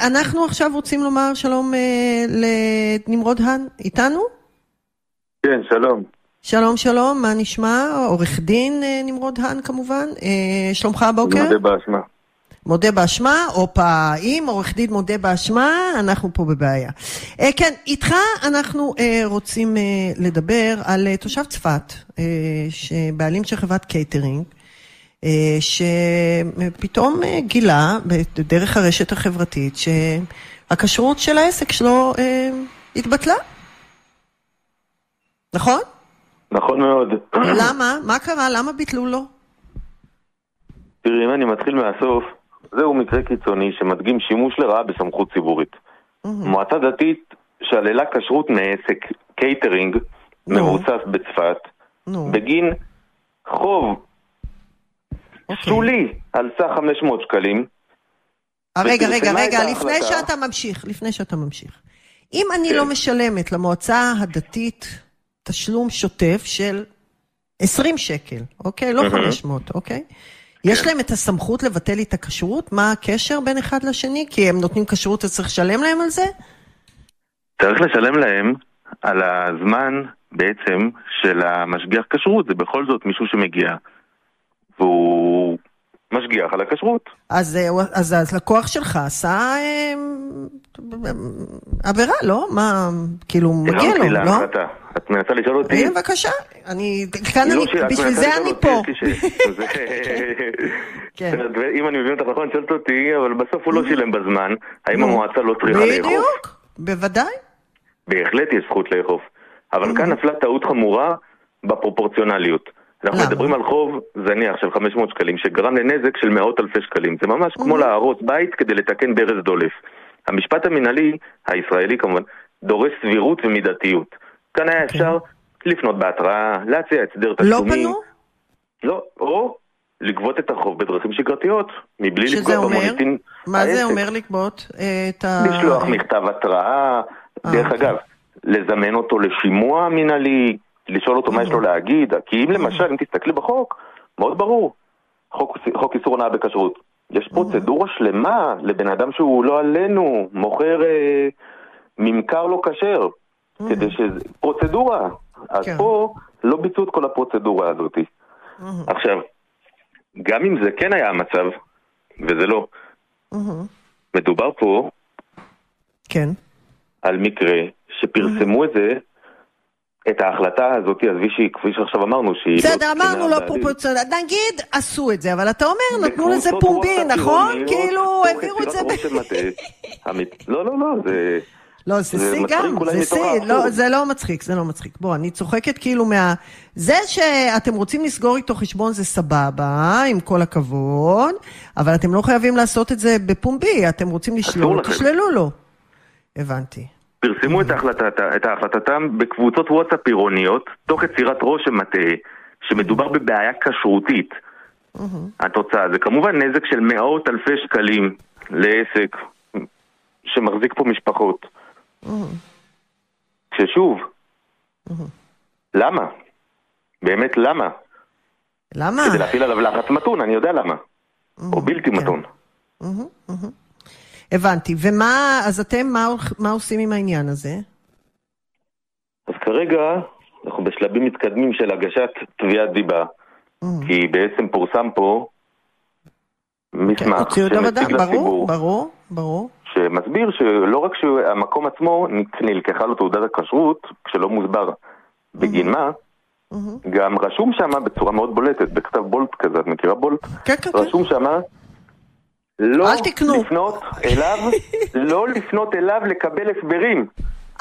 אנחנו עכשיו רוצים לומר שלום לנמרוד האן, איתנו? כן, שלום. שלום, שלום, מה נשמע? עורך דין נמרוד האן כמובן. שלומך הבוקר? מודה באשמה. מודה באשמה, אם עורך דין מודה באשמה, אנחנו פה בבעיה. כן, איתך אנחנו רוצים לדבר על תושב צפת, שבעלים של חברת קייטרינג, שפתאום גילה בדרך הרשת החברתית שהכשרות של העסק שלו התבטלה. נכון? נכון מאוד. למה? מה קרה? למה ביטלו לו? תראי, אם אני מתחיל מהסוף, זהו מקרה קיצוני שמדגים שימוש לרעה בסמכות ציבורית. מועצה דתית שללה כשרות מעסק קייטרינג מבוסס בצפת בגין חוב שולי על סך 500 שקלים. רגע, לפני שאתה ממשיך. אם אני לא משלמת למועצה הדתית תשלום שוטף של 20 שקל, אוקיי? לא 500, אוקיי? יש להם את הסמכות לבטל לי את הכשרות? מה הקשר בין אחד לשני? כי הם נותנים כשרות, אז צריך לשלם להם על זה? צריך לשלם להם על הזמן בעצם של המשגיח כשרות. זה בכל זאת מישהו שמגיע והוא משגיח על הכשרות. אז לקוח שלך עשה עבירה, לא? מה, כאילו מגיע לו, לא? את מנסה לשאול אותי? בבקשה, בשביל זה אני פה. אם אני מבין אותך נכון, שואלת אותי, אבל בסוף הוא לא שילם בזמן. האם המועצה לא צריכה לאכוף? בדיוק, בוודאי. בהחלט יש זכות לאכוף. אבל כאן נפלה טעות חמורה בפרופורציונליות. אנחנו מדברים על חוב זניח של 500 שקלים שגרם לנזק של מאות אלפי שקלים. זה ממש כמו להרוס בית כדי לתקן ברז דולף. המשפט המנהלי, הישראלי כמובן, דורש סבירות ומידתיות. כאן היה אפשר לפנות בהתראה, להציע הסדר תשלומים. לא פנו? לא, או לגבות את החוב בדרכים שגרתיות, מבלי לפגוע במוניטין. מה זה אומר לגבות? לשלוח מכתב התראה, דרך אגב, לזמן אותו לשימוע מנהלי, לשאול אותו מה יש לו להגיד, כי אם למשל, אם תסתכלי בחוק, מאוד ברור, חוק איסור הונאה בכשרות. יש פרוצדורה שלמה לבן אדם שהוא לא עלינו, מוכר ממכר לא כשר, כדי שזה פרוצדורה. אז פה לא ביצעו את כל הפרוצדורה הזאת. עכשיו, גם אם זה כן היה המצב, וזה לא, מדובר פה על מקרה שפרסמו את ההחלטה הזאת, כפי שעכשיו אמרנו, שהיא בסדר, אמרנו לא פרופורציונל. נגיד, עשו את זה, אבל אתה אומר, נתנו לזה פומבי, נכון? כאילו, העבירו את זה לא, זה... לא, זה סי גם, זה לא מצחיק. בוא, אני צוחקת כאילו זה שאתם רוצים לסגור איתו חשבון זה סבבה, עם כל הכבוד, אבל אתם לא חייבים לעשות את זה בפומבי, אתם רוצים לשלול, תשללו לו. הבנתי. פרסמו את החלטתם בקבוצות וואטסאפ עירוניות, תוך יצירת רושם מטעה, שמדובר בבעיה כשרותית. התוצאה זה כמובן נזק של מאות אלפי שקלים לעסק שמחזיק פה משפחות. כששוב, למה? באמת למה? למה? כדי להפעיל עליו לחץ מתון, אני יודע למה. או בלתי מתון. הבנתי, אז אתם מה עושים עם העניין הזה? אז כרגע אנחנו בשלבים מתקדמים של הגשת תביעת דיבה, כי בעצם פורסם פה מסמך שמציג לציבור, ברור. שמסביר שלא רק שהמקום עצמו נלקחה לו תעודת הכשרות, כשלא מוסבר בגין מה, גם רשום שמה בצורה מאוד בולטת, בכתב בולט כזה, את מכירה בולט? רשום שמה לא לפנות אליו לקבל הסברים.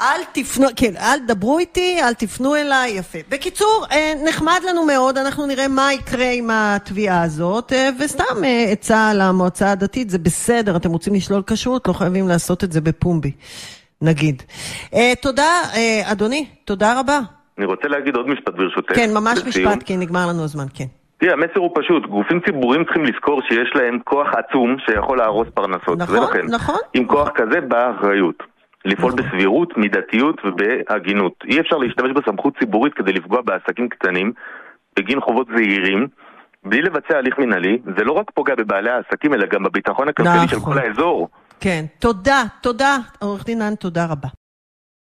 אל דברו איתי, אל תפנו אליי, יפה. בקיצור, נחמד לנו מאוד, אנחנו נראה מה יקרה עם התביעה הזאת, וסתם עצה למועצה הדתית, זה בסדר, אתם רוצים לשלול כשרות, לא חייבים לעשות את זה בפומבי, נגיד. תודה, אדוני, תודה רבה. אני רוצה להגיד עוד משפט ברשותך. כן, ממש משפט, כי נגמר לנו הזמן, כן. תראה, המסר הוא פשוט, גופים ציבוריים צריכים לזכור שיש להם כוח עצום שיכול להרוס פרנסות. נכון. עם כוח כזה באה אחריות. לפעול בסבירות, מידתיות ובהגינות. אי אפשר להשתמש בסמכות ציבורית כדי לפגוע בעסקים קטנים, בגין חובות זהירים, בלי לבצע הליך מנהלי. זה לא רק פוגע בבעלי העסקים, אלא גם בביטחון הכלכלי של כל האזור. כן, תודה, עורך דין נהן, תודה רבה.